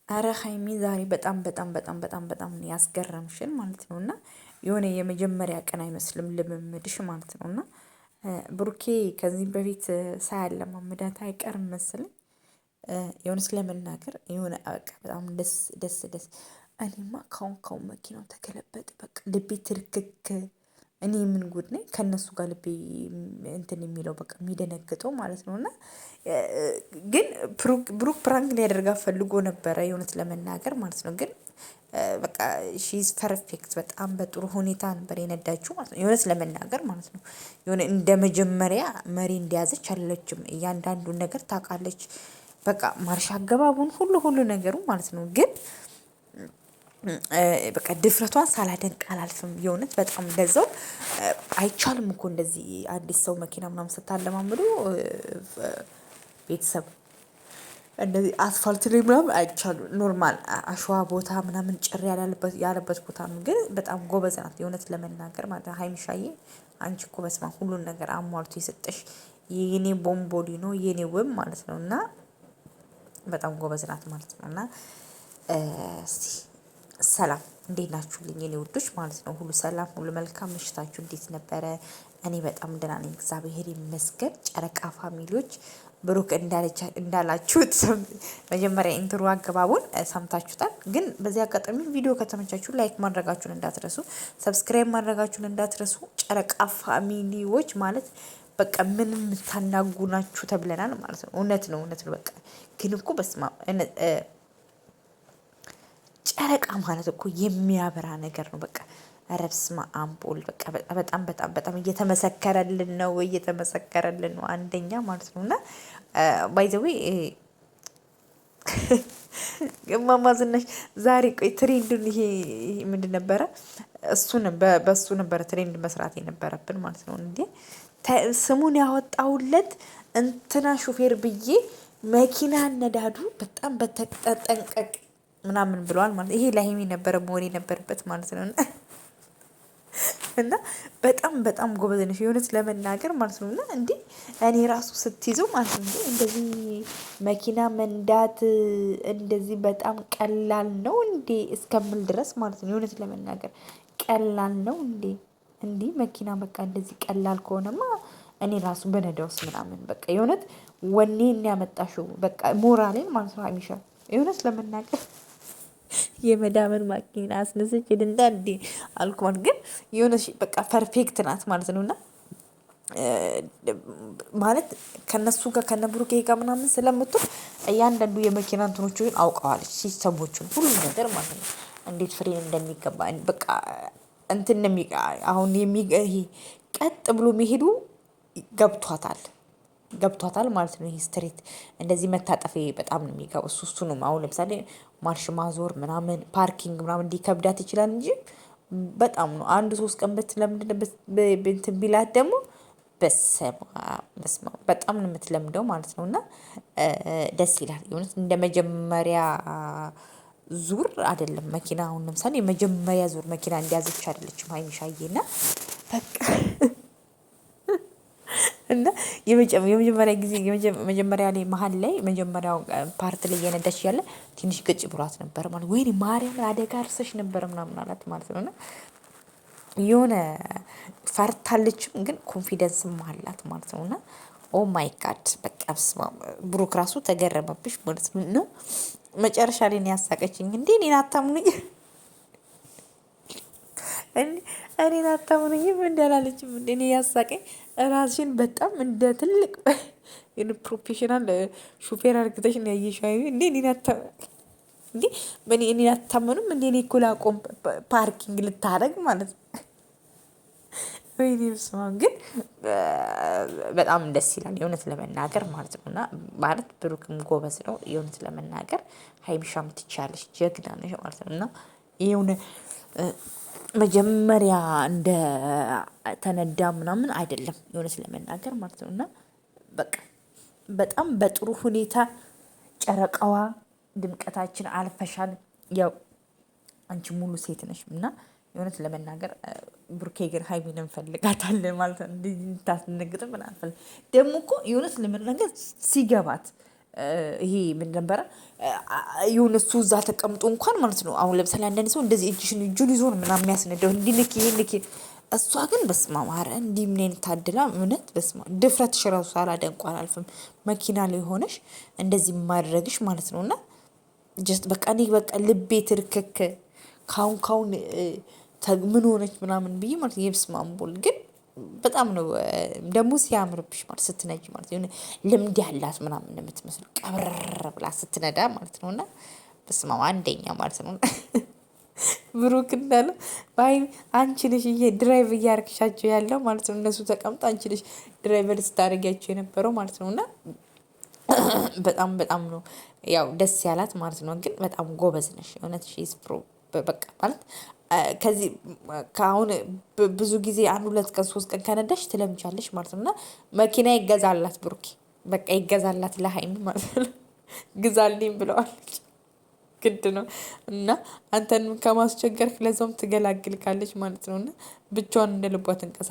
አረ ሀይሚ ዛሬ በጣም ያስገረምሽን ማለት ነው። እና የሆነ የመጀመሪያ ቀን አይመስልም ልምምድሽ ማለት ነው። እና ብሩኬ ከዚህም በፊት ሳያለማምዳት አይቀርም መሰለኝ። የሆነ ስለመናገር የሆነ በቃ በጣም ደስ እኔማ ካሁን መኪናው ተገለበጠ በቃ ልቤ ትርክክ። እኔ ምን ጉድ ነኝ ከእነሱ ጋር ልቤ እንትን የሚለው በቃ የሚደነግጠው ማለት ነው። እና ግን ብሩክ ፕራንክ ሊያደርጋት ፈልጎ ነበረ የእውነት ለመናገር ማለት ነው። ግን በቃ ሺዝ ፐርፌክት በጣም በጥሩ ሁኔታ ነበር የነዳችው ማለት ነው። የእውነት ለመናገር ማለት ነው። የሆነ እንደ መጀመሪያ መሪ እንደያዘች አለችም እያንዳንዱን ነገር ታውቃለች። በቃ ማርሽ አገባቡን ሁሉ ነገሩ ማለት ነው። ግን በቃ ድፍረቷን ሳላደንቅ አላልፍም። የእውነት በጣም እንደዛው አይቻልም እኮ እንደዚህ አዲስ ሰው መኪና ምናምን ስታለማምዱ ቤተሰብ እንደዚህ አስፋልት ላይ ምናምን አይቻሉ። ኖርማል አሸዋ ቦታ ምናምን ጭር ያለበት ቦታ ነው። ግን በጣም ጎበዝ ናት የእውነት ለመናገር ማለት ሀይሚሻዬ። አንቺ እኮ በስማ ሁሉን ነገር አሟልቶ የሰጠሽ የኔ ቦምቦሊ ነው የኔ ውብ ማለት ነው። እና በጣም ጎበዝ ናት ማለት ነው። እና ሰላም እንዴት ናችሁልኝ የኔ ውዶች ማለት ነው። ሁሉ ሰላም ሁሉ መልካም። ምሽታችሁ እንዴት ነበረ? እኔ በጣም ደህና ነኝ እግዚአብሔር ይመስገን። ጨረቃ ፋሚሊዎች ብሩክ እንዳላችሁት መጀመሪያ ኢንትሮ አገባቡን ሰምታችሁታል። ግን በዚህ አጋጣሚ ቪዲዮ ከተመቻችሁ ላይክ ማድረጋችሁን እንዳትረሱ፣ ሰብስክራይብ ማድረጋችሁን እንዳትረሱ። ጨረቃ ፋሚሊዎች ማለት በቃ ምንም ታናጉ ናችሁ ተብለናል ማለት ነው። እውነት ነው በቃ ግን እኮ በስማ ጨረቃ ማለት እኮ የሚያበራ ነገር ነው። በቃ ኧረ በስመ አብ ወልድ በቃ በጣም እየተመሰከረልን ነው አንደኛ ማለት ነው። እና ባይ ዘ ዌይ እማማ ዝናሽ ዛሬ ቆይ ትሬንዱን ይሄ ምንድን ነበረ? በእሱ ነበረ ትሬንድ መስራት የነበረብን ማለት ነው። እንዴ ስሙን ያወጣውለት እንትና ሹፌር ብዬ መኪና አነዳዱ በጣም በተጠንቀቅ ምናምን ብለዋል ማለት ይሄ ለሀይሚ ነበረ መሆን የነበረበት ማለት ነው። እና በጣም ጎበዝ ነሽ የሆነች ለመናገር ማለት ነው። እና እንዴ እኔ ራሱ ስትይዘው ማለት ነው እንደዚህ መኪና መንዳት እንደዚህ በጣም ቀላል ነው እንዴ እስከምል ድረስ ማለት ነው። የሆነች ለመናገር ቀላል ነው እንዴ? እንዲህ መኪና በቃ እንደዚህ ቀላል ከሆነማ እኔ ራሱ በነዳውስ ምናምን በቃ የእውነት ወኔን ያመጣሽው በቃ ሞራሌን ማለት ነው። ሀይሚሻ የእውነት ለመናገር የመዳመን ማኪና አስነስች ድንዳ እንዴ አልኩማል። ግን የሆነች በቃ ፐርፌክት ናት ማለት ነው። እና ማለት ከነሱ ጋር ከነብሩኬ ጋር ምናምን ስለምትል እያንዳንዱ የመኪና እንትኖችን አውቀዋለች ሲስተሞቹን ሁሉ ነገር ማለት ነው። እንዴት ፍሬን እንደሚገባ በቃ እንትን አሁን ይሄ ቀጥ ብሎ የሚሄዱ ገብቷታል ማለት ነው። ይሄ ስትሬት እንደዚህ መታጠፍ በጣም ነው የሚገባው እሱ ነው። አሁን ለምሳሌ ማርሽ ማዞር ምናምን ፓርኪንግ ምናምን እንዲከብዳት ይችላል እንጂ በጣም ነው። አንድ 3 ቀን ብትለምድ እንትን ቢላት ደግሞ በስመ አብ በጣም ነው የምትለምደው ማለት ነው። እና ደስ ይላል የእውነት እንደ መጀመሪያ ዙር አይደለም መኪና አሁን ለምሳሌ የመጀመሪያ ዙር መኪና እንደያዘች አይደለችም ሀይሚሻዬ። እና በቃ እና የመጀመሪያ ጊዜ መጀመሪያ ላይ መሀል ላይ መጀመሪያው ፓርት ላይ እየነዳች ያለ ትንሽ ግጭ ብሏት ነበር ማለት ወይኔ ማርያምን አደጋ አርሰሽ ነበር ምናምን አላት ማለት ነው። እና የሆነ ፈርታለችም ግን ኮንፊደንስም አላት ማለት ነው። እና ኦ ማይ ጋድ በቃ ስማ ብሩክ ራሱ ተገረመብሽ ማለት ነው። መጨረሻ ላይ ነው ያሳቀችኝ። እንዴ እኔን አታምኑኝ እኔን አታምኑኝም እንዳላለችም እንዴ እኔ ያሳቀኝ ራስሽን በጣም እንደ ትልቅ ፕሮፌሽናል ሹፌር አርግተሽ ነው ያየሽው። እንዴ እኔን አታምኑም እንዴ? እኔ እኮ ላቆም ፓርኪንግ ልታረግ ማለት ነው። ወይኔ በስመ አብ ግን በጣም ደስ ይላል የእውነት ለመናገር ማለት ነው። እና ማለት ብሩክም ጎበዝ ነው የእውነት ለመናገር ሀይሚሻም ትችያለሽ ጀግና ነሽ ማለት ነው። እና የሆነ መጀመሪያ እንደ ተነዳ ምናምን አይደለም የእውነት ለመናገር ማለት ነው። እና በቃ በጣም በጥሩ ሁኔታ ጨረቃዋ ድምቀታችን አልፈሻል። ያው አንቺ ሙሉ ሴት ነሽ እና የእውነት ለመናገር ብሩኬ ግን ሀይሚን እንፈልጋታለን ማለት ነው። እንድታስደነግጥ ምን አልፈልግ ደግሞ እኮ የእውነት ለመናገር ሲገባት ይሄ ምን ነበረ ይሁን እሱ እዛ ተቀምጦ እንኳን ማለት ነው። አሁን ለምሳሌ አንዳንድ ሰው እንደዚህ እጁን ይዞ ነው ምናምን የሚያስነዳው እንዲህ ንኪ ይሄ ንኪ። እሷ ግን በስመ አብ ኧረ እንዲህ ምን አይነት ታድላ እውነት በስመ አብ ድፍረትሽ ራሱ ሳላደንቅ አላልፍም። መኪና ላይ ሆነሽ እንደዚህ ማድረግሽ ማለት ነው። እና ጀስት በቃ እኔ በቃ ልቤ ትርክክ ካሁን ምን ሆነች ምናምን ብዬ ማለት የብስማምቦል ግን በጣም ነው ደግሞ ሲያምርብሽ ማለት ስትነጂ ማለት የሆነ ልምድ ያላት ምናምን የምትመስለው ቀብረር ብላ ስትነዳ ማለት ነው። እና በስመ አብ አንደኛ ማለት ነው። ብሩክ እንዳለው ባይ አንቺ ነሽ ድራይቭ እያረግሻቸው ያለው ማለት ነው። እነሱ ተቀምጦ አንቺ ነሽ ድራይቨር ስታደርጊያቸው የነበረው ማለት ነው። እና በጣም ነው ያው ደስ ያላት ማለት ነው። ግን በጣም ጎበዝ ነሽ እውነት ሺዝ ፕሮ በቃ ማለት ከዚህ ከአሁን ብዙ ጊዜ 1 2 ቀን 3 ቀን ከነዳሽ ትለምቻለሽ ማለት ነው። እና መኪና ይገዛላት ብሩኬ በቃ ይገዛላት ለሀይሚ ማለት ነው። ግዛልኝ ብለዋለች ግድ ነው። እና አንተንም ከማስቸገር ለዛውም ትገላግልካለች ማለት ነው። እና ብቻዋን እንደ ልቧ ትንቀሳቀስ